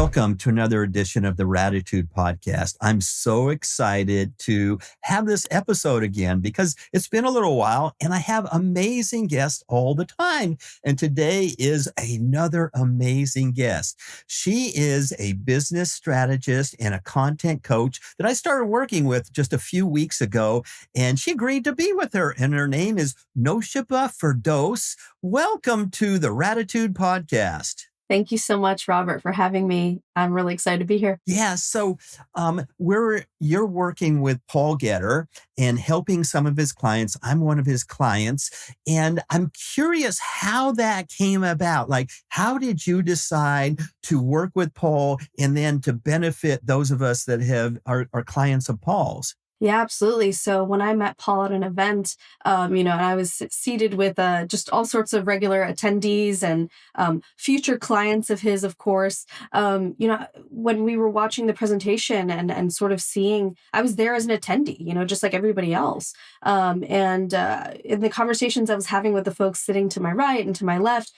Welcome to another edition of the Gratitude Podcast. I'm so excited to have this episode again because it's been a little while and I have amazing guests all the time. And today is another amazing guest. She is a business strategist and a content coach that I started working with just a few weeks ago. And she agreed to be with her. And her name is Naowshaba Ferdous. Welcome to the Gratitude Podcast. Thank you so much, Robert, for having me. I'm really excited to be here. Yeah, so you're working with Paul Getter and helping some of his clients. I'm one of his clients, and I'm curious how that came about. Like, how did you decide to work with Paul and then to benefit those of us that are clients of Paul's? Yeah, absolutely. So when I met Paul at an event, and I was seated with just all sorts of regular attendees and future clients of his, of course. When we were watching the presentation and sort of seeing, I was there as an attendee, just like everybody else. In the conversations I was having with the folks sitting to my right and to my left,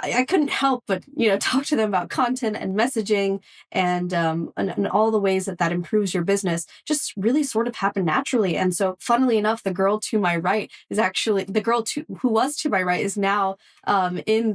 I couldn't help but, talk to them about content and messaging and all the ways that improves your business just really sort of happened naturally. And so funnily enough, the girl to my right is actually the girl who was to my right is now in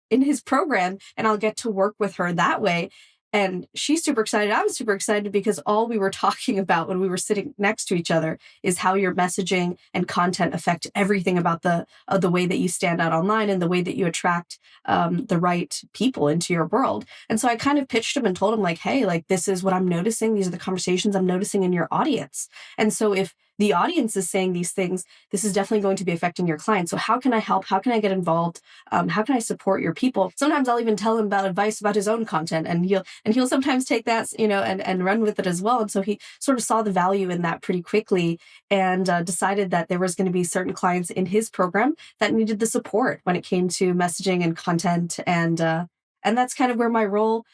his program, and I'll get to work with her that way. And she's super excited. I was super excited because all we were talking about when we were sitting next to each other is how your messaging and content affect everything about the way that you stand out online and the way that you attract the right people into your world. And so I kind of pitched him and told him like, hey, like this is what I'm noticing. These are the conversations I'm noticing in your audience. And so if the audience is saying these things, this is definitely going to be affecting your clients. So how can I help? How can I get involved? How can I support your people? Sometimes I'll even tell him about advice about his own content, and he'll sometimes take that, and run with it as well. And so he sort of saw the value in that pretty quickly and decided that there was going to be certain clients in his program that needed the support when it came to messaging and content. And that's kind of where my role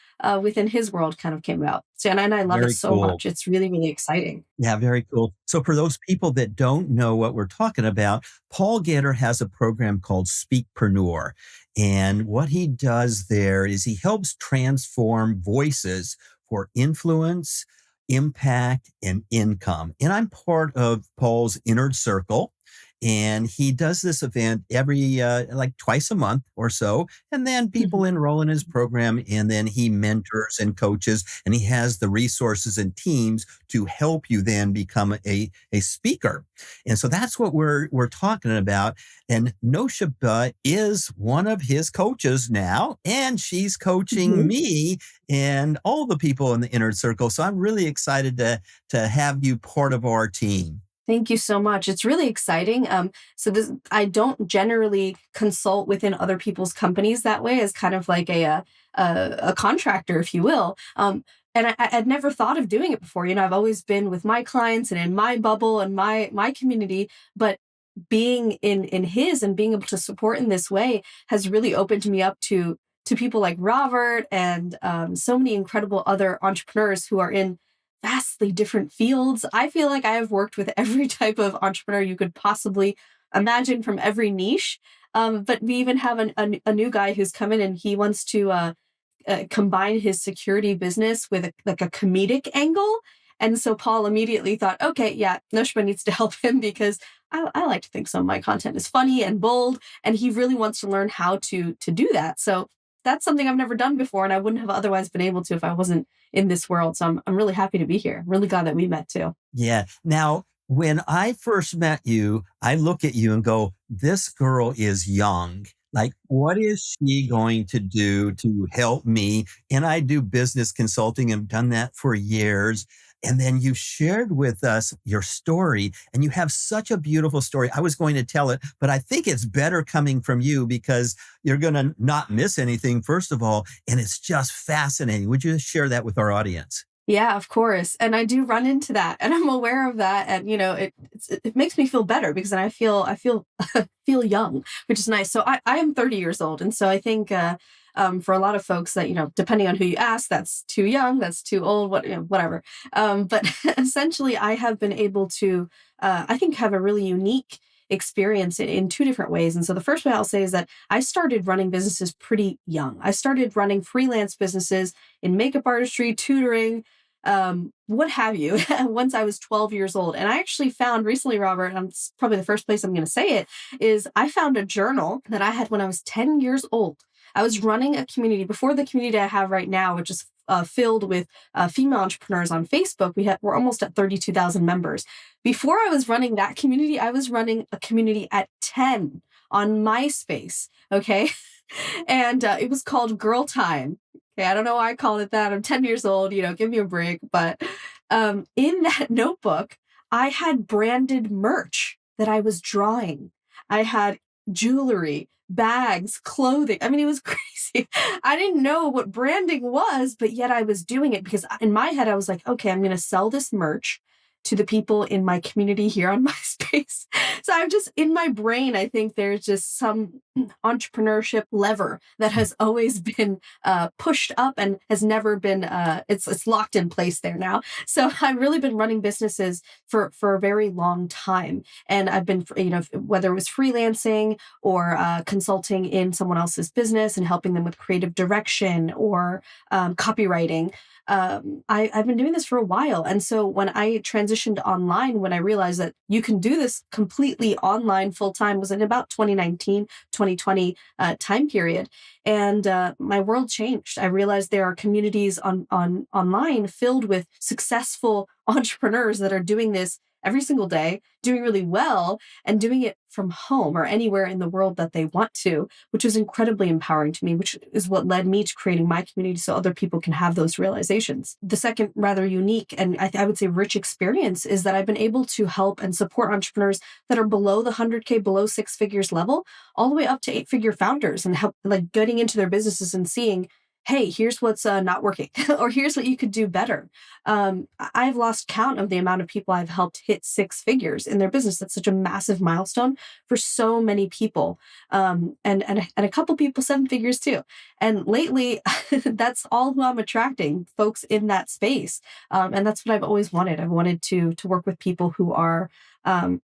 within his world kind of came about. So, and I love Very it so cool. much. It's really, really exciting. Yeah, very cool. So for those people that don't know what we're talking about, Paul Getter has a program called Speakpreneur. And what he does there is he helps transform voices for influence, impact, and income. And I'm part of Paul's inner circle. And he does this event every like twice a month or so. And then people enroll in his program, and then he mentors and coaches, and he has the resources and teams to help you then become a speaker. And so that's what we're talking about. And Naowshaba is one of his coaches now, and she's coaching me and all the people in the inner circle. So I'm really excited to have you part of our team. Thank you so much. It's really exciting. I don't generally consult within other people's companies that way as kind of like a contractor, if you will. And I'd never thought of doing it before. I've always been with my clients and in my bubble and my community, but being in his and being able to support in this way has really opened me up to people like Robert and so many incredible other entrepreneurs who are in vastly different fields. I feel like I have worked with every type of entrepreneur you could possibly imagine from every niche. But we even have a new guy who's come in and he wants to combine his security business with a comedic angle. And so Paul immediately thought, okay, yeah, Naowshaba needs to help him because I like to think some of my content is funny and bold, and he really wants to learn how to do that. So that's something I've never done before, and I wouldn't have otherwise been able to if I wasn't in this world. So I'm really happy to be here. I'm really glad that we met too. Yeah. Now, when I first met you, I look at you and go, this girl is young. Like, what is she going to do to help me? And I do business consulting and done that for years. And then you shared with us your story, and you have such a beautiful story. I was going to tell it, but I think it's better coming from you because you're going to not miss anything, first of all. And it's just fascinating. Would you share that with our audience? Yeah, of course. And I do run into that, and I'm aware of that. And, it makes me feel better because then I feel feel young, which is nice. So I am 30 years old. And so I think, for a lot of folks that, depending on who you ask, that's too young, that's too old, whatever. But essentially I have been able to, I think, have a really unique experience in two different ways. And so the first way I'll say is that I started running businesses pretty young. I started running freelance businesses in makeup artistry, tutoring, what have you, once I was 12 years old. And I actually found recently, Robert, and it's probably the first place I'm going to say it, is I found a journal that I had when I was 10 years old. I was running a community before the community I have right now, which is filled with female entrepreneurs on Facebook. We're almost at 32,000 members. Before I was running that community, I was running a community at 10 on MySpace. Okay. And it was called Girl Time. Okay. I don't know why I called it that. I'm 10 years old, give me a break. But in that notebook, I had branded merch that I was drawing. I had jewelry, bags, clothing. I mean, it was crazy. I didn't know what branding was, but yet I was doing it because in my head, I was like, okay, I'm going to sell this merch to the people in my community here on MySpace. So I'm just in my brain, I think there's just some entrepreneurship lever that has always been pushed up and has never been, it's locked in place there now. So I've really been running businesses for a very long time. And I've been, whether it was freelancing or consulting in someone else's business and helping them with creative direction or copywriting. I've been doing this for a while. And so when I transitioned online, when I realized that you can do this completely online full time, was in about 2019, 2020 time period. And my world changed. I realized there are communities on online filled with successful entrepreneurs that are doing this every single day, doing really well, and doing it from home or anywhere in the world that they want to, which is incredibly empowering to me, which is what led me to creating my community so other people can have those realizations. The second rather unique and I would say rich experience is that I've been able to help and support entrepreneurs that are below the 100K, below six figures level, all the way up to eight-figure founders and help like getting into their businesses and seeing, hey, here's what's not working, or here's what you could do better. I've lost count of the amount of people I've helped hit six figures in their business. That's such a massive milestone for so many people, and a couple people seven figures too. And lately, that's all who I'm attracting, folks in that space, and that's what I've always wanted. I've wanted to work with people who are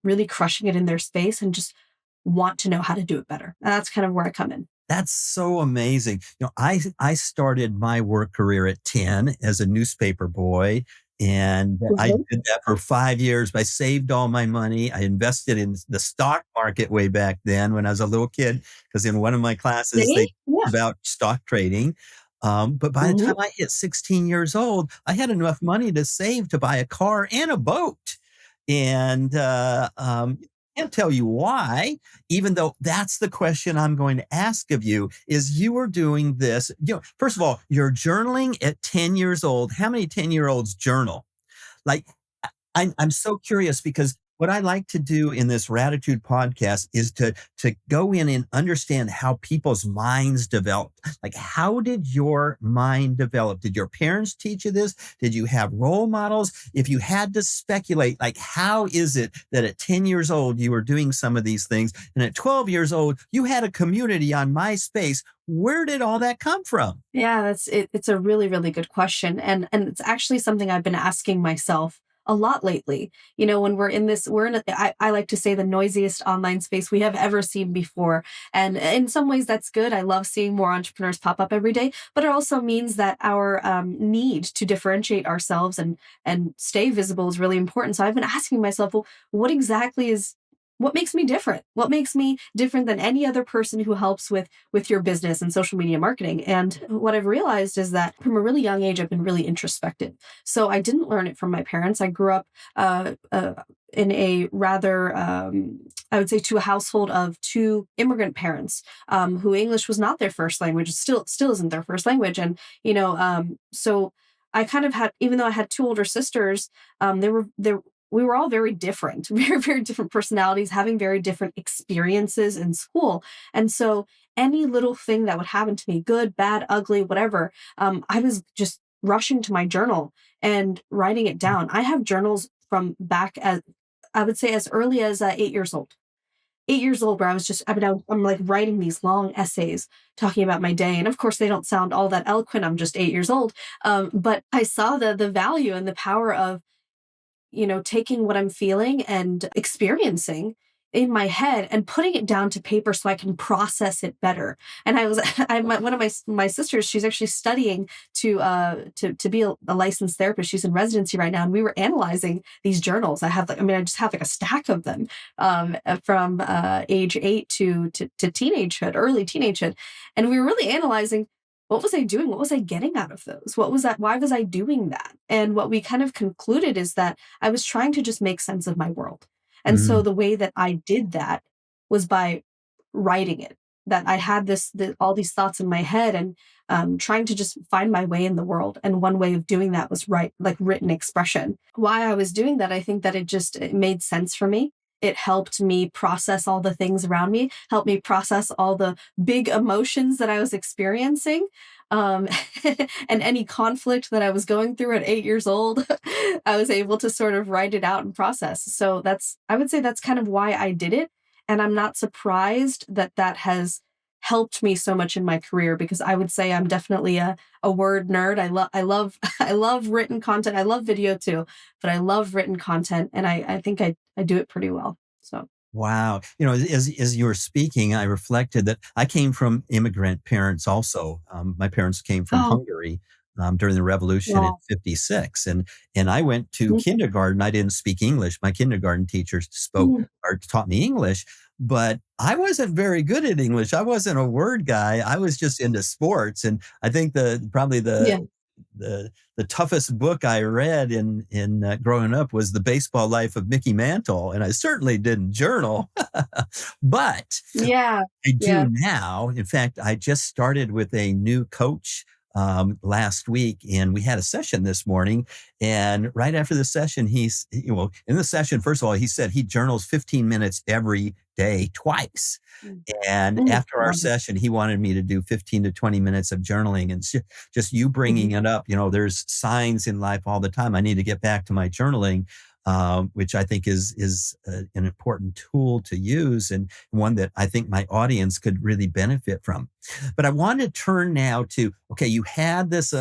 really crushing it in their space and just want to know how to do it better. And that's kind of where I come in. That's so amazing. I started my work career at 10 as a newspaper boy, and I Mhm. did that for 5 years. I saved all my money. I invested in the stock market way back then when I was a little kid, because in one of my classes, they See? talked about stock trading. But by the time Yeah. I hit 16 years old, I had enough money to save to buy a car and a boat. And can't tell you why, even though that's the question I'm going to ask of you, is you are doing this. First of all, you're journaling at 10 years old. How many 10-year-olds journal? Like, I'm so curious because what I like to do in this Gratitude podcast is to go in and understand how people's minds develop. Like, how did your mind develop? Did your parents teach you this? Did you have role models? If you had to speculate, like, how is it that at 10 years old you were doing some of these things, and at 12 years old you had a community on MySpace? Where did all that come from? Yeah, that's it. It's a really, really good question. And it's actually something I've been asking myself a lot lately. When we're in I like to say the noisiest online space we have ever seen before. And in some ways that's good. I love seeing more entrepreneurs pop up every day, but it also means that our need to differentiate ourselves and stay visible is really important. So I've been asking myself, well, what makes me different? What makes me different than any other person who helps with your business and social media marketing? And what I've realized is that from a really young age, I've been really introspective. So I didn't learn it from my parents. I grew up in a rather, I would say, to a household of two immigrant parents who English was not their first language, still isn't their first language, and so I kind of had, even though I had two older sisters, they we were all very different, very, very different personalities, having very different experiences in school. And so any little thing that would happen to me, good, bad, ugly, whatever, I was just rushing to my journal and writing it down. I have journals from back as, I would say, as early as 8 years old. 8 years old, where I'm like writing these long essays talking about my day. And of course, they don't sound all that eloquent. I'm just 8 years old. But I saw the value and the power of taking what I'm feeling and experiencing in my head and putting it down to paper so I can process it better. And I was, one of my sisters, she's actually studying to be a licensed therapist. She's in residency right now, and we were analyzing these journals. I just have like a stack of them from age 8 to teenagehood, early teenagehood, and we were really analyzing. What was I doing? What was I getting out of those? What was that? Why was I doing that? And what we kind of concluded is that I was trying to just make sense of my world. And so Mm. the way that I did that was by writing it. That I had all these thoughts in my head, and trying to just find my way in the world. And one way of doing that was like written expression. Why I was doing that, I think that it made sense for me. It helped me process all the things around me, helped me process all the big emotions that I was experiencing. Um, and any conflict that I was going through at 8 years old, I was able to sort of write it out and process. So I would say that's kind of why I did it. And I'm not surprised that that has helped me so much in my career, because I would say I'm definitely a word nerd. I love, I love written content. I love video too, but I love written content. And I think I do it pretty well. So, Wow. As you were speaking, I reflected that I came from immigrant parents also. My parents came from oh, Hungary during the revolution in wow. '56. And I went to Mhm, kindergarten. I didn't speak English. My kindergarten teacher spoke mhm. or taught me English, but I wasn't very good at English. I wasn't a word guy. I was just into sports. And I think probably Yeah. the toughest book I read in growing up was The Baseball Life of Mickey Mantle, and I certainly didn't journal, but Yeah. I do Yeah. now. In fact, I just started with a new coach last week, and we had a session this morning. And right after the session, well, in the session, first of all, he said he journals 15 minutes every day, twice. Mm. And Mhm. after our Love it. session, he wanted me to do 15 to 20 minutes of journaling. And just you Mhm. bringing it up, there's signs in life all the time. I need to get back to my journaling, which I think is an important tool to use, and one that I think my audience could really benefit from. But I want to turn now to, okay, you had this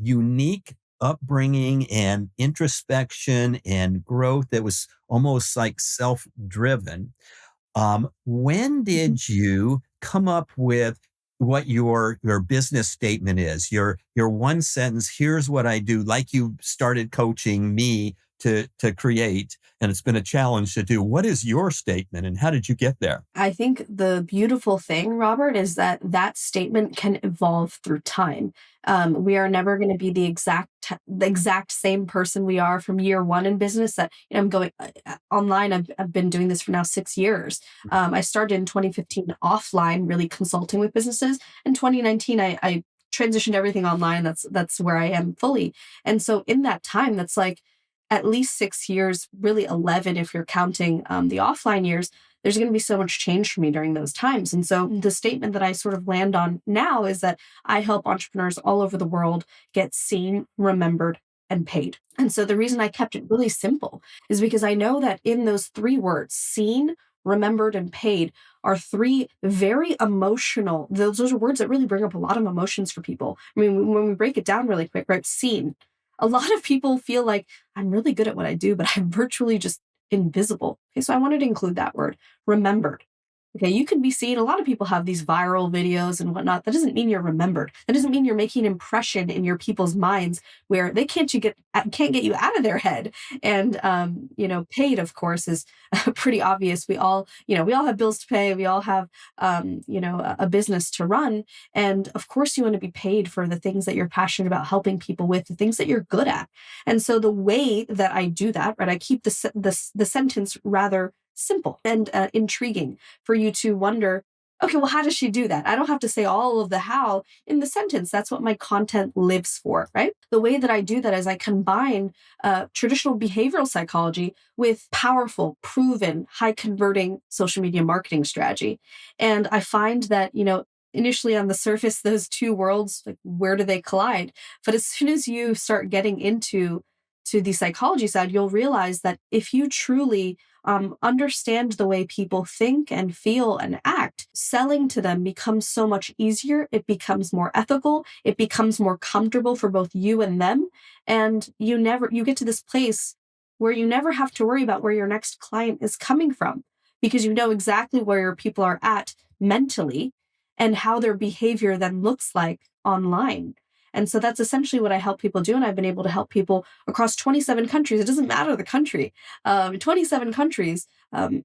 unique upbringing and introspection and growth that was almost like self-driven. When Mhm. did you come up with what your business statement is? Your one sentence, here's what I do, like you started coaching me to create, and it's been a challenge to do. What is your statement and how did you get there? I think the beautiful thing, Robert, is that that statement can evolve through time. We are never going to be the exact same person we are from year one in business. That I'm going online. I've been doing this for now 6 years. I started in 2015 offline, really consulting with businesses. In 2019, I transitioned everything online. That's where I am fully. And so in that time, that's like at least 6 years, really 11 if you're counting the offline years. There's going to be so much change for me during those times. And so the statement that I sort of land on now is that I help entrepreneurs all over the world get seen, remembered, and paid. And so the reason I kept it really simple is because I know that in those three words, seen, remembered, and paid, are three very emotional, those are words that really bring up a lot of emotions for people. I mean, when we break it down really quick, right? Seen. A lot of people feel like I'm really good at what I do, but I'm virtually just invisible. Okay, so I wanted to include that word, remembered. Okay, you can be seen. A lot of people have these viral videos and whatnot. That doesn't mean you're remembered. That doesn't mean you're making an impression in your people's minds where they can't get you out of their head. And paid, of course, is pretty obvious. We all have bills to pay. We all have a business to run, and of course, you want to be paid for the things that you're passionate about helping people with, the things that you're good at. And so the way that I do that, right, I keep the sentence rather simple and intriguing for you to wonder, okay, well, how does she do that? I don't have to say all of the how in the sentence. That's what my content lives for, right? The way that I do that is I combine traditional behavioral psychology with powerful, proven, high converting social media marketing strategy. And I find that, initially on the surface, those two worlds, like, where do they collide? But as soon as you start getting into the psychology side, you'll realize that if you truly understand the way people think and feel and act, selling to them becomes so much easier. It becomes more ethical. It becomes more comfortable for both you and them. And you get to this place where you never have to worry about where your next client is coming from, because you know exactly where your people are at mentally and how their behavior then looks like online. And so that's essentially what I help people do. And I've been able to help people across 27 countries. It doesn't matter the country, 27 countries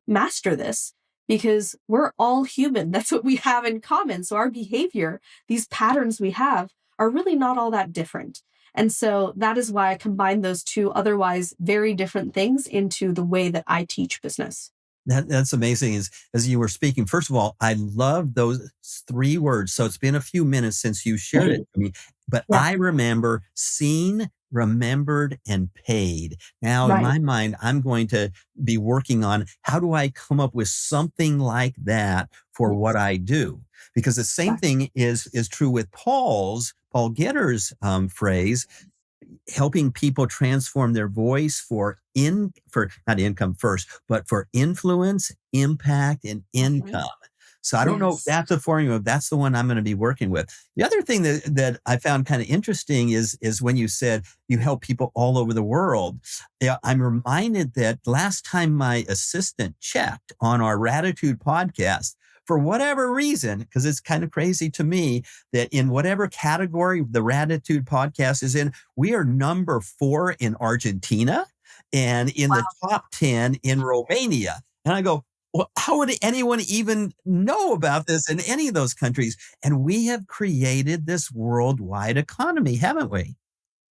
master this because we're all human. That's what we have in common. So our behavior, these patterns we have, are really not all that different. And so that is why I combine those two otherwise very different things into the way that I teach business. That's amazing. As you were speaking, first of all, I love those three words. So it's been a few minutes since you shared it to me, but Yeah, I remember seen, remembered, and paid. Now, in right. my mind, I'm going to be working on how do I come up with something like that for what Yes, I do? Because the same exactly. thing is true with Paul Getter's phrase, helping people transform their voice for not income first, but for influence, impact, and Definitely. income. So I don't know if Yes. that's a formula. That's the one I'm going to be working with. The other thing that I found kind of interesting is when you said you help people all over the world. Yeah, I'm reminded that last time my assistant checked on our Ratitude podcast, for whatever reason, because it's kind of crazy to me that in whatever category the Ratitude podcast is in, we are number 4 in Argentina and in the top 10 in Romania. And I go, well, how would anyone even know about this in any of those countries? And we have created this worldwide economy, haven't we?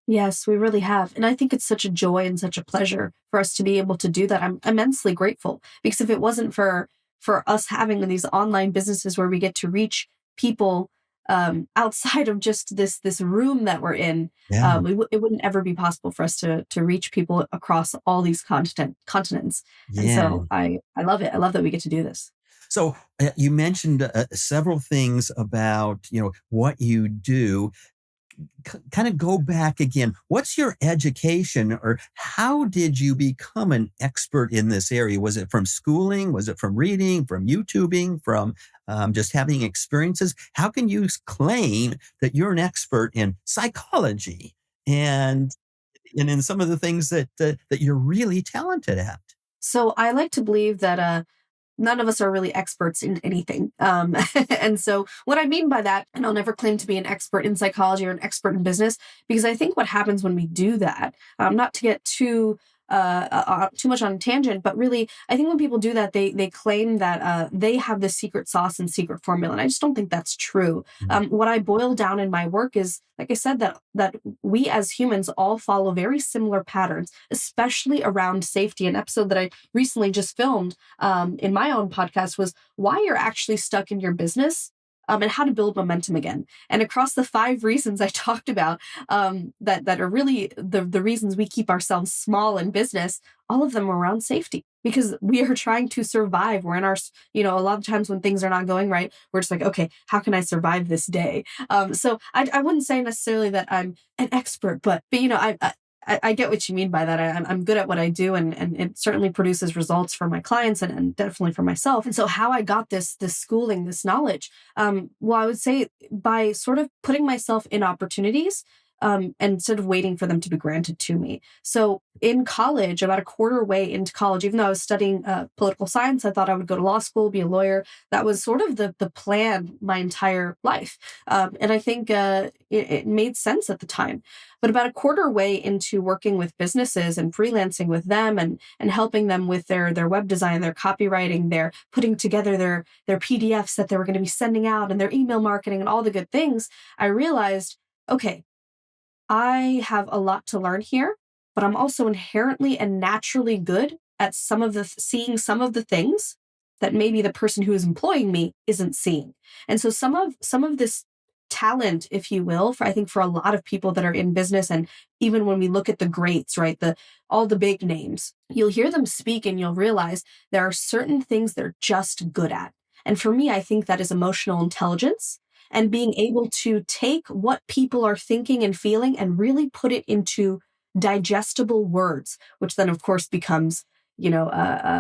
Yes, we really have. And I think it's such a joy and such a pleasure for us to be able to do that. I'm immensely grateful because if it wasn't for us having these online businesses where we get to reach people outside of just this room that we're in, Yeah. it wouldn't ever be possible for us to reach people across all these continents. And Yeah. so I love it. I love that we get to do this. So you mentioned several things about what you do. Kind of go back again. What's your education, or how did you become an expert in this area? Was it from schooling? Was it from reading, from YouTubing, from just having experiences? How can you claim that you're an expert in psychology and in some of the things that you're really talented at? So I like to believe that none of us are really experts in anything. And so, what I mean by that, and I'll never claim to be an expert in psychology or an expert in business, because I think what happens when we do that, not to get too much on a tangent, but really, I think when people do that, they claim that they have the secret sauce and secret formula, and I just don't think that's true. Mm. What I boil down in my work is, like I said, that we as humans all follow very similar patterns, especially around safety. An episode that I recently just filmed in my own podcast was why you're actually stuck in your business. And how to build momentum again. And across the 5 reasons I talked about, that are really the reasons we keep ourselves small in business, all of them are around safety because we are trying to survive. We're in a lot of times when things are not going right, we're just like, okay, how can I survive this day? So I wouldn't say necessarily that I'm an expert, but I get what you mean by that. I'm good at what I do, and it certainly produces results for my clients and definitely for myself. And so, how I got this schooling, this knowledge, well, I would say by sort of putting myself in opportunities. And instead of waiting for them to be granted to me. So in college, about a quarter way into college, even though I was studying political science, I thought I would go to law school, be a lawyer. That was sort of the plan my entire life, and I think it made sense at the time. But about a quarter way into working with businesses and freelancing with them and helping them with their web design, their copywriting, their putting together their PDFs that they were going to be sending out and their email marketing and all the good things, I realized, okay, I have a lot to learn here, but I'm also inherently and naturally good at seeing some of the things that maybe the person who is employing me isn't seeing. And so some of this talent, if you will, for I think for a lot of people that are in business, and even when we look at the greats, right, the all the big names, you'll hear them speak and you'll realize there are certain things they're just good at. And for me, I think that is emotional intelligence and being able to take what people are thinking and feeling and really put it into digestible words, which then, of course, becomes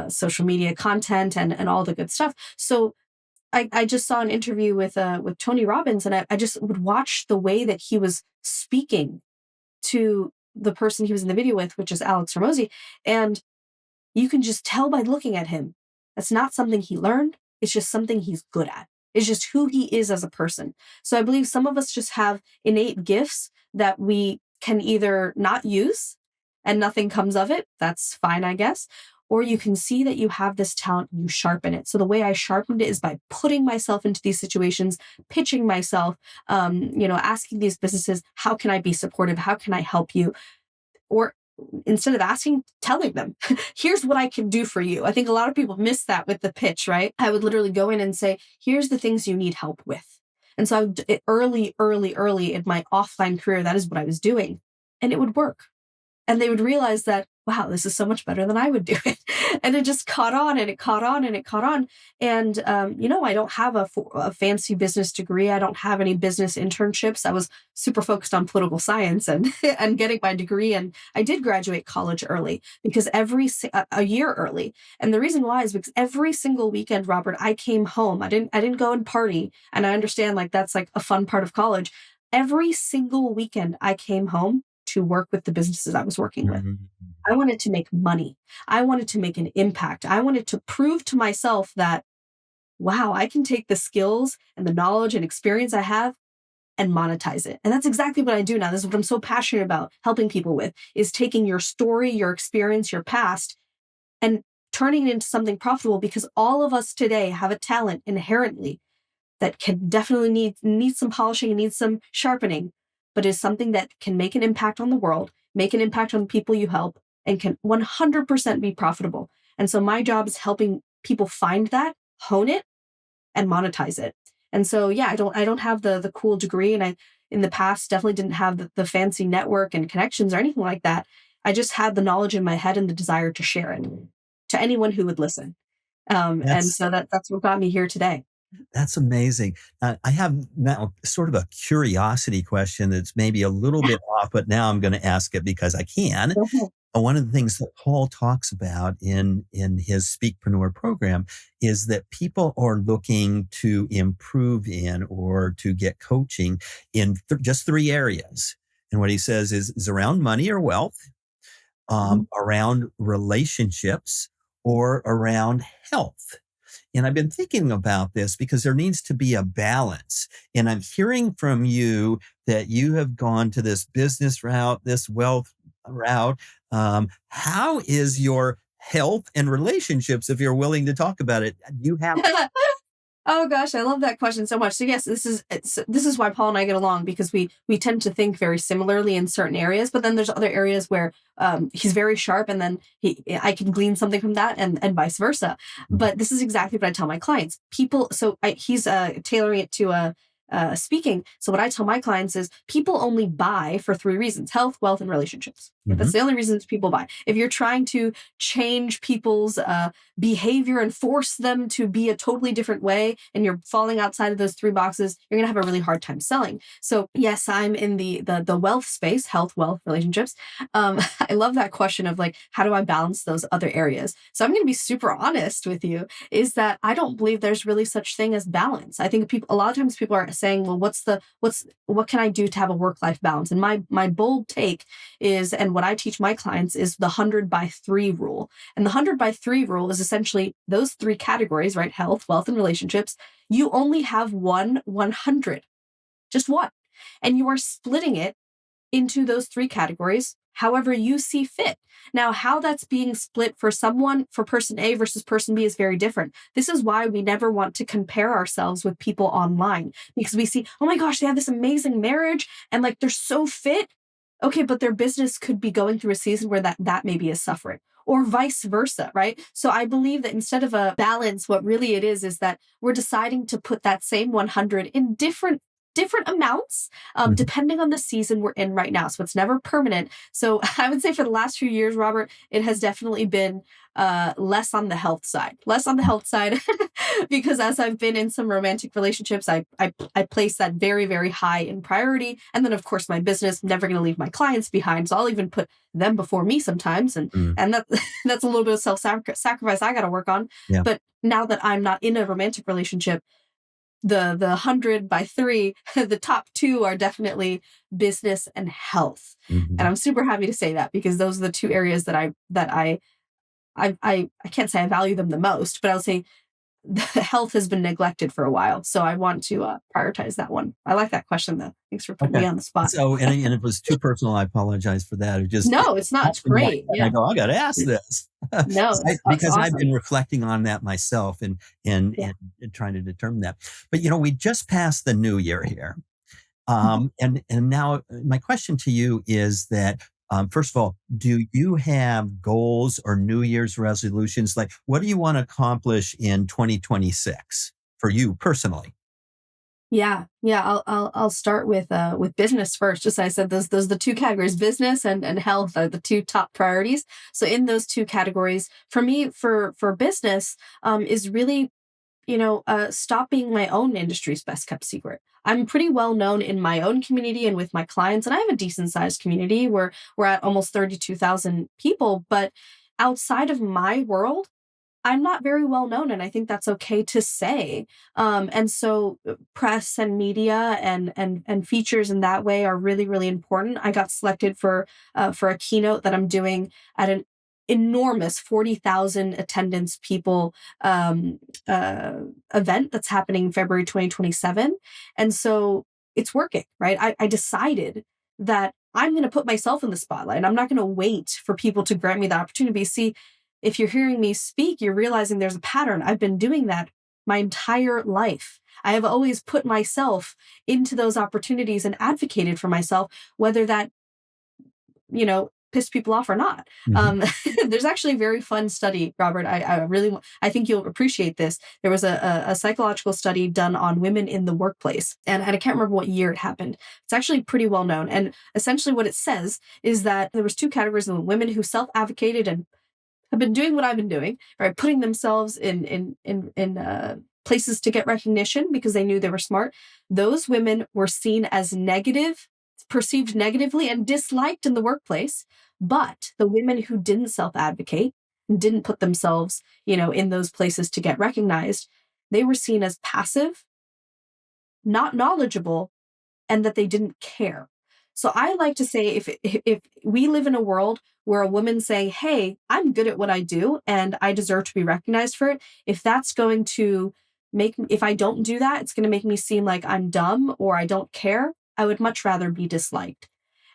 social media content and all the good stuff. So I just saw an interview with Tony Robbins, and I just would watch the way that he was speaking to the person he was in the video with, which is Alex Ramosi, and you can just tell by looking at him That's not something he learned. It's just something he's good at. It's just who he is as a person. So I believe some of us just have innate gifts that we can either not use and nothing comes of it. That's fine, I guess. Or you can see that you have this talent and you sharpen it. So the way I sharpened it is by putting myself into these situations, pitching myself, asking these businesses, how can I be supportive? How can I help you? Or instead of asking, telling them, here's what I can do for you. I think a lot of people miss that with the pitch, right? I would literally go in and say, here's the things you need help with. And so early in my offline career, that is what I was doing. And it would work. And they would realize that, wow, this is so much better than I would do it. And it just caught on and it caught on and it caught on. And, I don't have a fancy business degree. I don't have any business internships. I was super focused on political science and, and getting my degree. And I did graduate college early because a year early. And the reason why is because every single weekend, Robert, I came home. I didn't go and party. And I understand like that's like a fun part of college. Every single weekend I came home to work with the businesses I was working with. Mhm. I wanted to make money. I wanted to make an impact. I wanted to prove to myself that, wow, I can take the skills and the knowledge and experience I have and monetize it. And that's exactly what I do now. This is what I'm so passionate about helping people with, is taking your story, your experience, your past, and turning it into something profitable, because all of us today have a talent inherently that can definitely need some polishing and needs some sharpening, but is something that can make an impact on the world, make an impact on the people you help, and can 100% be profitable. And so my job is helping people find that, hone it, and monetize it. And so, yeah, I don't have the cool degree, and I in the past definitely didn't have the fancy network and connections or anything like that. I just had the knowledge in my head and the desire to share it to anyone who would listen. And That's so that's what got me here today. That's amazing. I have now sort of a curiosity question that's maybe a little Yeah. bit off, but now I'm going to ask it because I can. Go ahead. One of the things that Paul talks about in his Speakpreneur program is that people are looking to improve in or to get coaching in just three areas. And what he says is around money or wealth, Mhm. around relationships, or around health. And I've been thinking about this because there needs to be a balance. And I'm hearing from you that you have gone to this business route, this wealth route. How is your health and relationships, if you're willing to talk about it? You have. Oh gosh, I love that question so much. So yes, this is why Paul and I get along, because we tend to think very similarly in certain areas, but then there's other areas where he's very sharp, and then I can glean something from that, and vice versa. But this is exactly what I tell my clients. He's tailoring it to speaking. So what I tell my clients is people only buy for three reasons: health, wealth, and relationships. Okay, Mhm. that's the only reasons people buy. If you're trying to change people's behavior and force them to be a totally different way, and you're falling outside of those three boxes, you're going to have a really hard time selling. So yes, I'm in the wealth space: health, wealth, relationships. I love that question of like, how do I balance those other areas? So I'm going to be super honest with you, is that I don't believe there's really such thing as balance. I think a lot of times people are saying, well, what can I do to have a work-life balance? And my bold take is, and what I teach my clients is the 100 by 3 rule. And the 100 by 3 rule is essentially those three categories, right? Health, wealth, and relationships. You only have 100, just one. And you are splitting it into those three categories however you see fit. Now, how that's being split for person A versus person B is very different. This is why we never want to compare ourselves with people online, because we see, oh my gosh, they have this amazing marriage and like they're so fit. Okay, but their business could be going through a season where that maybe is suffering, or vice versa, right? So I believe that instead of a balance, what really it is that we're deciding to put that same 100 in different amounts, Mhm. depending on the season we're in right now. So it's never permanent. So I would say for the last few years, Robert, it has definitely been less on the health side, because as I've been in some romantic relationships, I place that very, very high in priority. And then of course my business, never going to leave my clients behind. So I'll even put them before me sometimes. And, Mm. and that, that's a little bit of self-sacrifice I got to work on. Yeah. But now that I'm not in a romantic relationship, the 100 by 3, the top two are definitely business and health. And Mhm. I'm super happy to say that, because those are the two areas that I I can't say I value them the most, but I'll say health has been neglected for a while. So I want to prioritize that one. I like that question though. Thanks for putting Okay. me on the spot. So, and it was too personal. I apologize for that. It just No, it's not. It's popped into my great. head, and I Yeah. go, I got to ask this No, it's because I've been awesome. reflecting on that myself and, Yeah. and trying to determine that. But we just passed the new year here. Mhm. And now my question to you is that, first of all, do you have goals or New Year's resolutions? Like, what do you want to accomplish in 2026 for you personally? Yeah, yeah. I'll start with business first. Just as I said, those are the two categories: business and health are the two top priorities. So in those two categories, for me, for business, is really stop being my own industry's best kept secret. I'm pretty well known in my own community and with my clients, and I have a decent sized community where we're at almost 32,000 people. But outside of my world, I'm not very well known, and I think that's okay to say. And so, press and media and features in that way are really really important. I got selected for a keynote that I'm doing at an enormous 40,000 attendance people um, uh, event that's happening February 2027, and so it's working. Right, I decided that I'm going to put myself in the spotlight. I'm not going to wait for people to grant me the opportunity. See, if you're hearing me speak, you're realizing there's a pattern. I've been doing that my entire life. I have always put myself into those opportunities and advocated for myself, whether that, pissed people off or not. Mhm. There's actually a very fun study, Robert. I think you'll appreciate this. There was a psychological study done on women in the workplace, and I can't remember what year it happened. It's actually pretty well known. And essentially what it says is that there was two categories of women who self-advocated and have been doing what I've been doing, right? Putting themselves in places to get recognition because they knew they were smart. Those women were seen as negative, perceived negatively, and disliked in the workplace. But the women who didn't self-advocate and didn't put themselves, in those places to get recognized, they were seen as passive, not knowledgeable, and that they didn't care. So I like to say if we live in a world where a woman's saying, "Hey, I'm good at what I do and I deserve to be recognized for it," if that's going to if I don't do that, it's going to make me seem like I'm dumb or I don't care, I would much rather be disliked.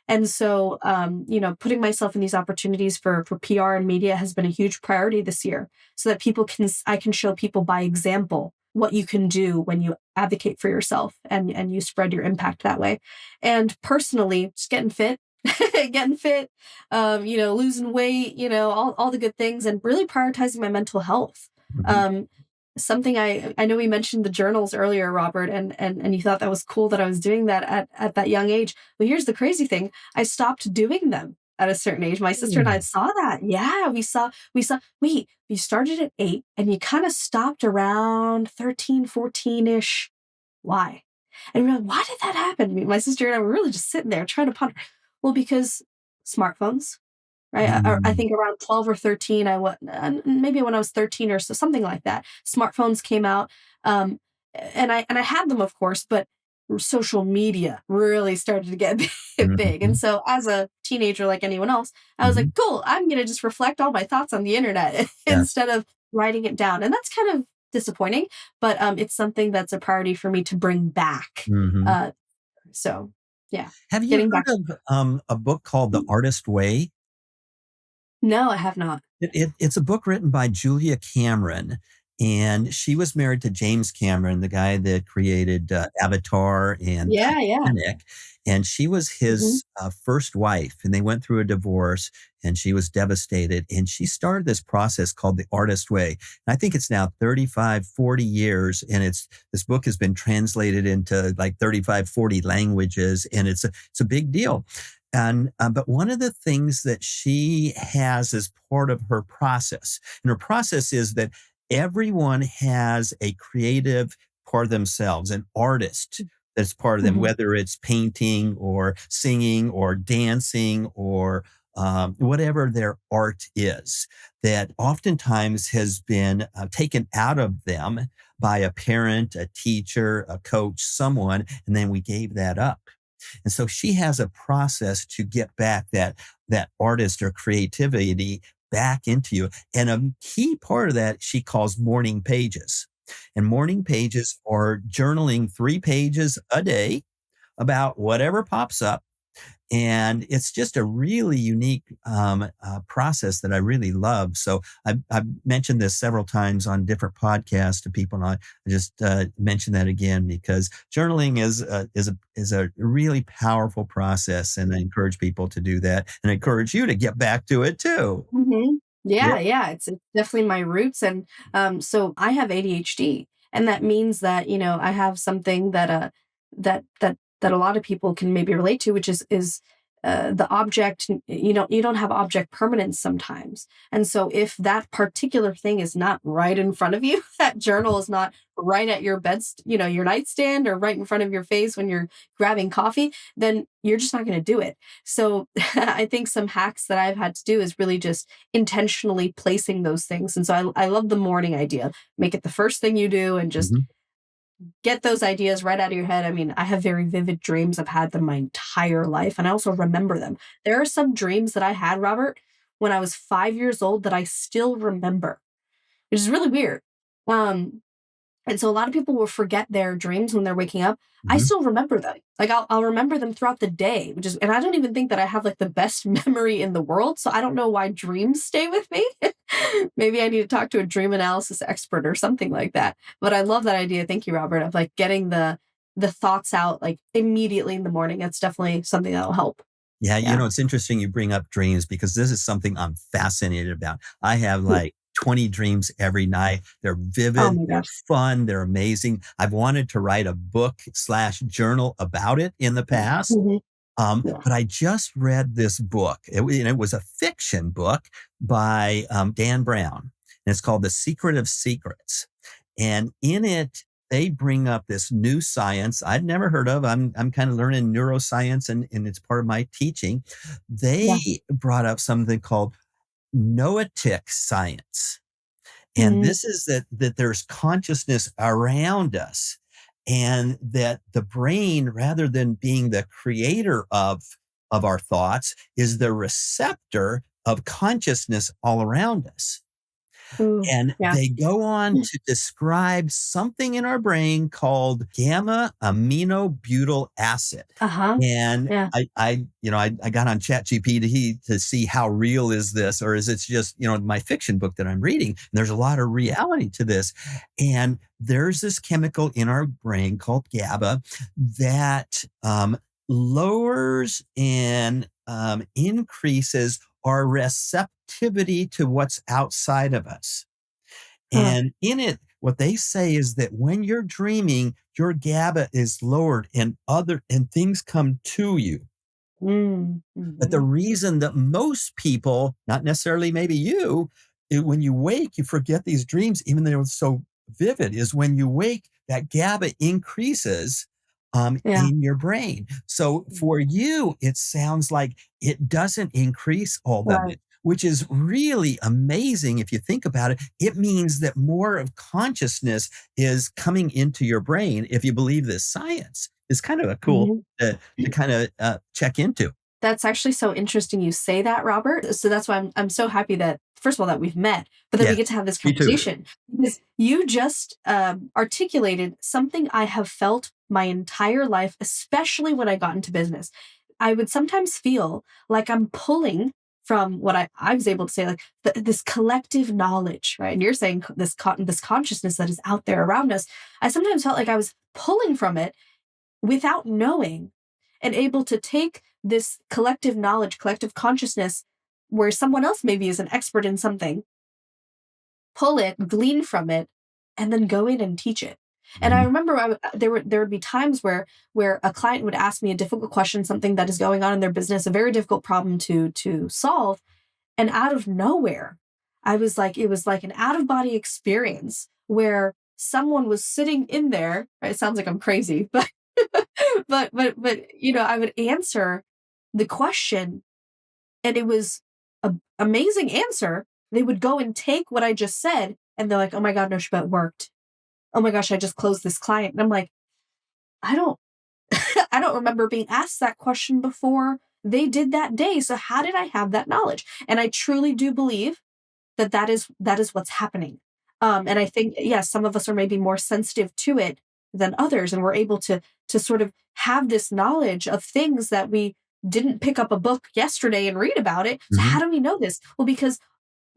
And so, putting myself in these opportunities for PR and media has been a huge priority this year, so that I can show people by example what you can do when you advocate for yourself and you spread your impact that way. And personally, just getting fit, getting fit, losing weight, all the good things, and really prioritizing my mental health. Mhm. Um, Something I know we mentioned the journals earlier, Robert, and you thought that was cool that I was doing that at that young age. Well, here's the crazy thing. I stopped doing them at a certain age. My sister and I saw that. Yeah, wait, you started at 8 and you kind of stopped around 13, 14-ish. Why? And we're like, why did that happen? My sister and I were really just sitting there trying to ponder. Well, because smartphones, right? I Mm. think around 12 or 13, maybe when I was 13 or so, something like that. Smartphones came out, and I had them, of course, but social media really started to get big. And Mhm. so, as a teenager, like anyone else, I was like, Mhm. "Cool, I'm gonna just reflect all my thoughts on the internet Yes. instead of writing it down." And that's kind of disappointing, but it's something that's a priority for me to bring back. Mhm. Uh, so, yeah, Have you getting heard back. of a book called The Artist Way? No, I have not. It's a book written by Julia Cameron, and she was married to James Cameron, the guy that created Avatar and Yeah, yeah. Titanic. And she was Mhm. his first wife, and they went through a divorce, and she was devastated. And she started this process called the Artist Way. And I think it's now 35, 40 years, and this book has been translated into like 35, 40 languages, and it's a big deal. And but one of the things that she has as part of her process, and her process is that everyone has a creative part of themselves, an artist that's part of them, Mhm. whether it's painting or singing or dancing or whatever their art is, that oftentimes has been taken out of them by a parent, a teacher, a coach, someone, and then we gave that up. And so she has a process to get back that artist or creativity back into you. And a key part of that she calls morning pages. And morning pages are journaling 3 pages a day about whatever pops up, and it's just a really unique process that I really love. So I've mentioned this several times on different podcasts to people, and I just mention that again because journaling is a really powerful process, and I encourage people to do that, and I encourage you to get back to it too. Mhm. Yeah. Yeah, yeah, it's definitely my roots, and, so I have ADHD, and that means that, I have something that, that a lot of people can maybe relate to, which is, the object you don't have object permanence sometimes, and so if that particular thing is not right in front of you, that journal is not right at your your nightstand or right in front of your face when you're grabbing coffee, then you're just not gonna do it. So, I think some hacks that I've had to do is really just intentionally placing those things. And so I love the morning idea. Make it the first thing you do and just Mhm. get those ideas right out of your head. I mean, I have very vivid dreams. I've had them my entire life, and I also remember them. There are some dreams that I had, Robert, when I was 5 years old that I still remember, which is really weird. Um, and so a lot of people will forget their dreams when they're waking up. I Mhm. still remember them. Like I'll remember them throughout the day, which is, and I don't even think that I have like the best memory in the world. So I don't know why dreams stay with me. Maybe I need to talk to a dream analysis expert or something like that. But I love that idea. Thank you, Robert, of like getting the thoughts out like immediately in the morning. That's definitely something that'll help. Yeah, Yeah. it's interesting you bring up dreams because this is something I'm fascinated about. I have Hmm. like 20 dreams every night. They're Oh vivid, my they're gosh. fun, they're amazing. I've wanted to write a book slash journal about it in the past. Mhm. Yeah. But I just read this book. And it was a fiction book by Dan Brown, and it's called The Secret of Secrets. And in it, they bring up this new science I'd never heard of. I'm kind of learning neuroscience, and it's part of my teaching. Yeah. They brought up something called noetic science. And Mm. this is that there's consciousness around us, and that the brain, rather than being the creator of our thoughts, is the receptor of consciousness all around us. Ooh. And Yeah. they go on to describe something in our brain called gamma aminobutyl acid. Uh-huh. And Yeah. I got on ChatGPT to see how real is this, or is it just, my fiction book that I'm reading? And there's a lot of reality to this. And there's this chemical in our brain called GABA that lowers and increases our receptivity to what's outside of us. Huh. And in it, what they say is that when you're dreaming, your GABA is lowered and things come to you. Mm. But the Mhm. reason that most people, not necessarily maybe you, when you wake, you forget these dreams, even though it's so vivid, is when you wake, that GABA increases Yeah. in your brain. So for you, it sounds like it doesn't increase all of Right. it, which is really amazing if you think about it. It means that more of consciousness is coming into your brain if you believe this science. It's kind of a cool Mhm. to kind of check into. That's actually so interesting you say that, Robert. So that's why I'm so happy that first of all that we've met, but that we Yes, get to have this me too. conversation because you just articulated something I have felt my entire life, especially when I got into business. I would sometimes feel like I'm pulling from what I was able to say, like this collective knowledge, right? And you're saying this consciousness that is out there around us. I sometimes felt like I was pulling from it without knowing and able to take this collective knowledge, collective consciousness, where someone else maybe is an expert in something, pull it, glean from it, and then go in and teach it. And I Mhm. remember there would be times where a client would ask me a difficult question, something that is going on in their business, a very difficult problem to solve, and out of nowhere, it was like an out of body experience where someone was sitting in there. Right? It sounds like I'm crazy, but I would answer the question, and it was an amazing answer. They would go and take what I just said, and they're like, "Oh my god, no, but it worked. Oh my gosh, I just closed this client." And I'm like, I don't, I don't remember being asked that question before. they did that day. So how did I have that knowledge? And I truly do believe that that is what's happening. And I think, yes, some of us are maybe more sensitive to it than others, and we're able to sort of have this knowledge of things that we didn't pick up a book yesterday and read about it. So Mhm. how do we know this? Well, because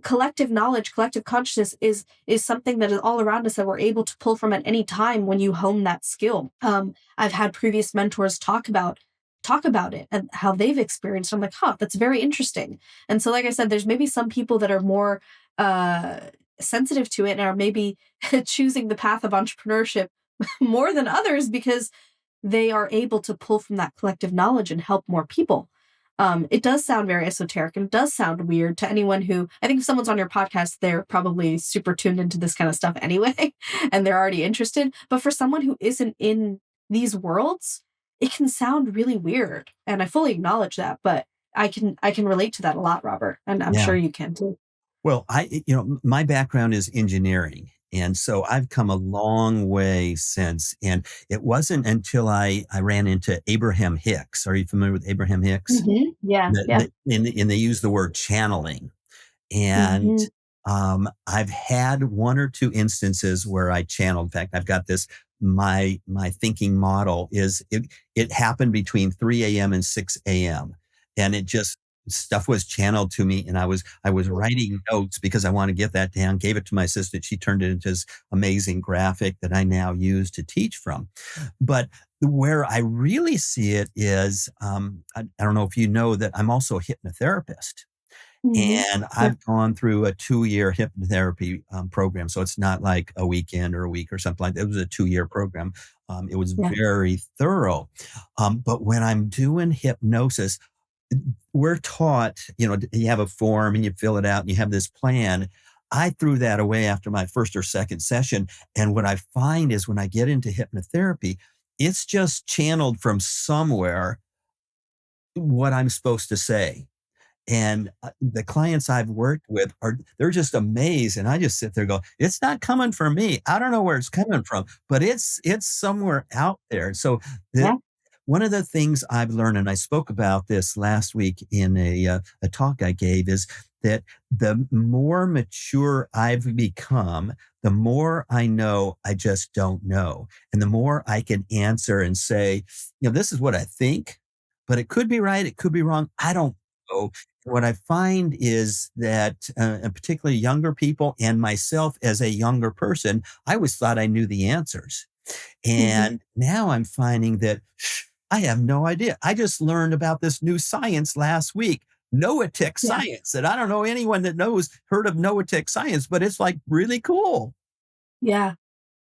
collective knowledge, collective consciousness is something that is all around us that we're able to pull from at any time when you hone that skill. I've had previous mentors talk about it and how they've experienced. I'm like, huh, that's very interesting. And so, like I said, there's maybe some people that are more uh, sensitive to it and are maybe choosing the path of entrepreneurship more than others because they are able to pull from that collective knowledge and help more people. It does sound very esoteric and it does sound weird to anyone who, I think if someone's on your podcast, they're probably super tuned into this kind of stuff anyway, and they're already interested. But for someone who isn't in these worlds, it can sound really weird. And I fully acknowledge that, but I can relate to that a lot, Robert. And I'm Yeah. sure you can too. Well, my background is engineering. And so I've come a long way since. And it wasn't until I ran into Abraham Hicks. Are you familiar with Abraham Hicks? Yeah, yeah. And they use the word channeling. And Hmm. I've had one or two instances where I channeled. In fact, I've got this. My thinking model is it happened between 3 a.m. and 6 a.m. And it just stuff was channeled to me, and I was writing notes because I want to get that down. Gave it to my assistant. She turned it into this amazing graphic that I now use to teach from. But where I really see it is, I don't know if you know that I'm also a hypnotherapist. Hmm. And Yeah. I've gone through a 2-year hypnotherapy, program, so it's not like a weekend or a week or something like that. It was a 2-year program. It was Yeah. very thorough. But when I'm doing hypnosis, we're taught, you have a form and you fill it out and you have this plan. I threw that away after my first or second session, and what I find is when I get into hypnotherapy, it's just channeled from somewhere what I'm supposed to say. And, the clients I've worked with they're just amazed, and I just sit there and go, "It's not coming from me. I don't know where it's coming from, but it's somewhere out there." So, the Yeah. one of the things I've learned, and I spoke about this last week in a talk I gave, is that the more mature I've become, the more I know I just don't know, and the more I can answer and say, "This is what I think, but it could be right, it could be wrong. I don't know." What I find is that, and particularly younger people and myself as a younger person, I always thought I knew the answers. Hmm. And now I'm finding that I have no idea. I just learned about this new science last week, Noetic Yeah. science. And I don't know anyone that heard of Noetic science, but it's like really cool. Yeah.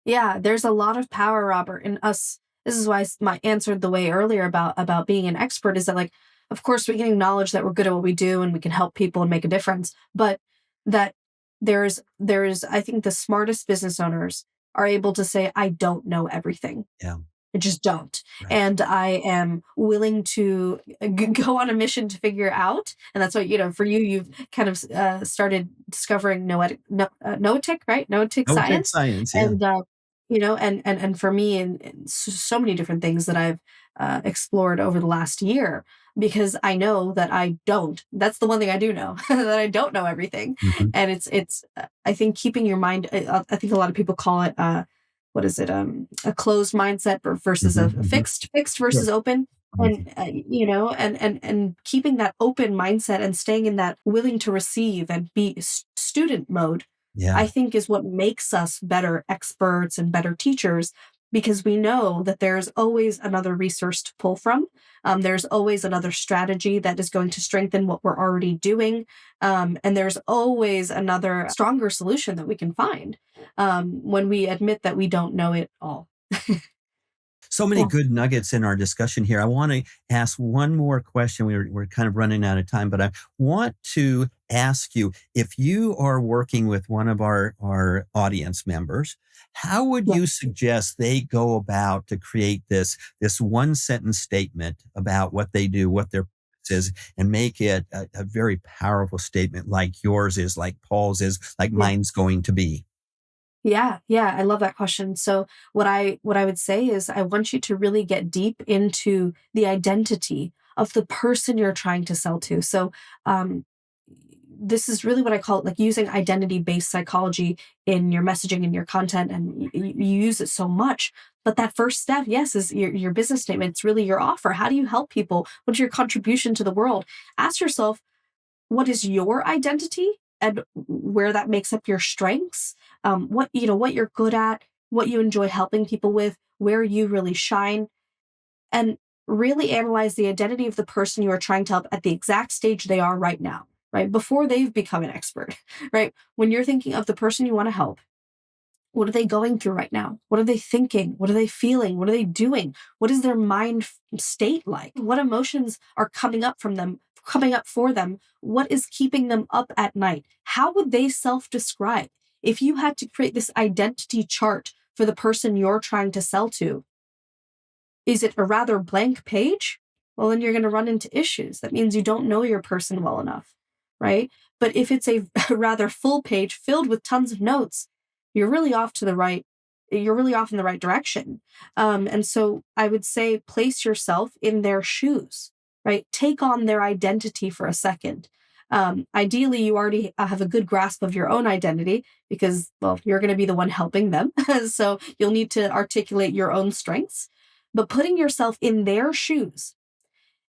Yeah, there's a lot of power, Robert, in us. This is why my answered the way earlier about being an expert is that, like, of course, we can acknowledge that we're good at what we do and we can help people and make a difference, but that there's I think the smartest business owners are able to say, I don't know everything. Yeah, I just don't. right. And I am willing to go on a mission to figure out. And that's what, for you, you've kind of started discovering noetic, right? Noetic Noetic science. science, yeah. And, and for me, and so many different things that I've explored over the last year, because I know that I don't. That's the one thing I do know, that I don't know everything. Mhm. And I think keeping your mind, I think a lot of people call it, what is it? A closed mindset versus Mhm, a mhm. fixed Sure. versus open. Mhm. And and keeping that open mindset and staying in that willing to receive and be student mode, Yeah. I think is what makes us better experts and better teachers, because we know that there's always another resource to pull from. There's always another strategy that is going to strengthen what we're already doing. And there's always another stronger solution that we can find when we admit that we don't know it all. So many Yeah. good nuggets in our discussion here. I want to ask one more question. We're kind of running out of time, but I want to ask you if you are working with one of our audience members, how would Yeah. you suggest they go about to create this one sentence statement about what they do, what their purpose is, and make it a very powerful statement like yours is, like Paul's is, like Yeah. mine's going to be? Yeah, yeah, I love that question. So what I would say is I want you to really get deep into the identity of the person you're trying to sell to. So, um, this is really what I call it, like using identity-based psychology in your messaging and your content, and you use it so much. But that first step, yes, is your business statement. It's really your offer. How do you help people? What's your contribution to the world? Ask yourself, what is your identity and where that makes up your strengths? What you're good at, what you enjoy helping people with, where you really shine, and really analyze the identity of the person you are trying to help at the exact stage they are right now, right? Before they've become an expert, right? When you're thinking of the person you want to help, what are they going through right now? What are they thinking? What are they feeling? What are they doing? What is their mind state like? What emotions are coming up for them? What is keeping them up at night? How would they self describe? If you had to create this identity chart for the person you're trying to sell to, is it a rather blank page? Well, then you're going to run into issues. That means you don't know your person well enough, right? But if it's a rather full page filled with tons of notes, you're really off to the right. You're really off in the right direction. And so I would say place yourself in their shoes, right? Take on their identity for a second. Ideally, you already have a good grasp of your own identity because, well, you're going to be the one helping them. So you'll need to articulate your own strengths, but putting yourself in their shoes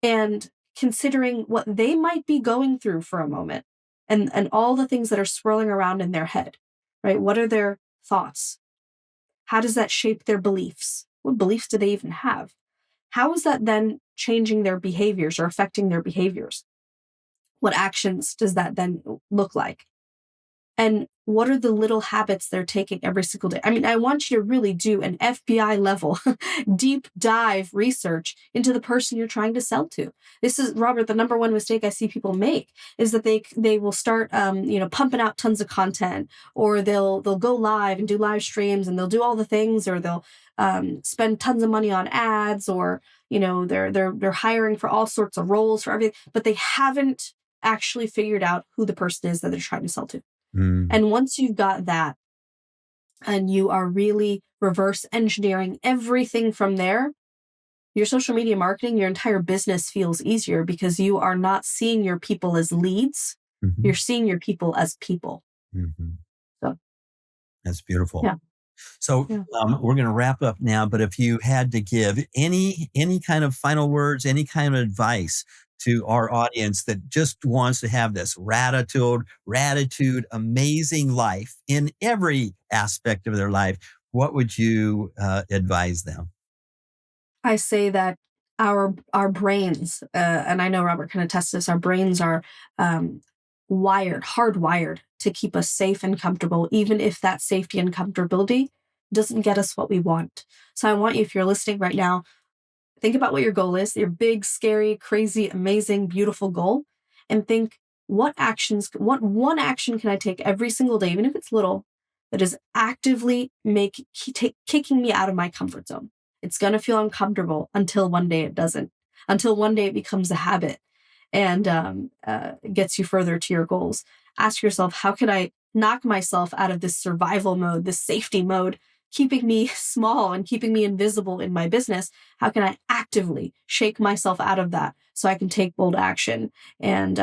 and considering what they might be going through for a moment, and all the things that are swirling around in their head, right? What are their thoughts? How does that shape their beliefs? What beliefs do they even have? How is that then changing their behaviors or affecting their behaviors? What actions does that then look like? And what are the little habits they're taking every single day? I mean, I want you to really do an FBI level deep dive research into the person you're trying to sell to. This is, Robert, the number one mistake I see people make is that they will start pumping out tons of content, or they'll go live and do live streams, and they'll do all the things, or they'll spend tons of money on ads, or they're hiring for all sorts of roles for everything, but they haven't actually figured out who the person is that they're trying to sell to. Mm. And once you've got that, and you are really reverse engineering everything from there, your social media marketing, your entire business feels easier because you are not seeing your people as leads. Mhm. You're seeing your people as people. Mhm. So, That's beautiful. yeah. So Yeah. we're going to wrap up now, but if you had to give any kind of final words, any kind of advice to our audience that just wants to have this gratitude, amazing life in every aspect of their life, what would you advise them? I say that our brains, and I know Robert can attest to this, our brains are um, hardwired to keep us safe and comfortable, even if that safety and comfortability doesn't get us what we want. So I want you, if you're listening right now, think about what your goal is, your big, scary, crazy, amazing, beautiful goal, and think, what one action can I take every single day, even if it's little, that is actively kicking me out of my comfort zone. It's going to feel uncomfortable until one day it doesn't, until one day it becomes a habit and gets you further to your goals. Ask yourself, how can I knock myself out of this survival mode, this safety mode, keeping me small and keeping me invisible in my business? How can I actively shake myself out of that so I can take bold action and,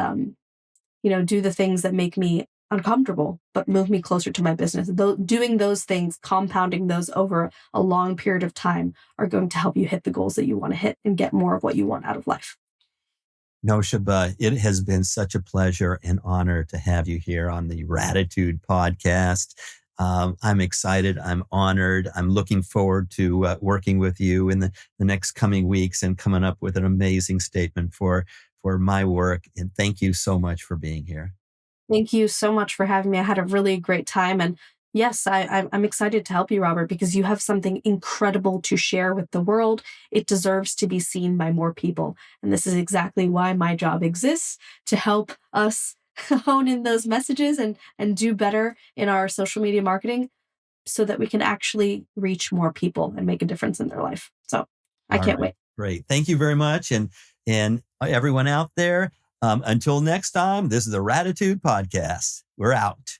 do the things that make me uncomfortable, but move me closer to my business? Doing those things, compounding those over a long period of time, are going to help you hit the goals that you want to hit and get more of what you want out of life. Naowshaba, it has been such a pleasure and honor to have you here on the Gratitude podcast. I'm excited. I'm honored. I'm looking forward to working with you in the next coming weeks and coming up with an amazing statement for my work. And thank you so much for being here. Thank you so much for having me. I had a really great time. And yes, I'm excited to help you, Robert, because you have something incredible to share with the world. It deserves to be seen by more people. And this is exactly why my job exists, to help us hone in those messages and do better in our social media marketing so that we can actually reach more people and make a difference in their life. So I All can't right. wait. Great. Thank you very much. And everyone out there, until next time, this is the Gratitude Podcast. We're out.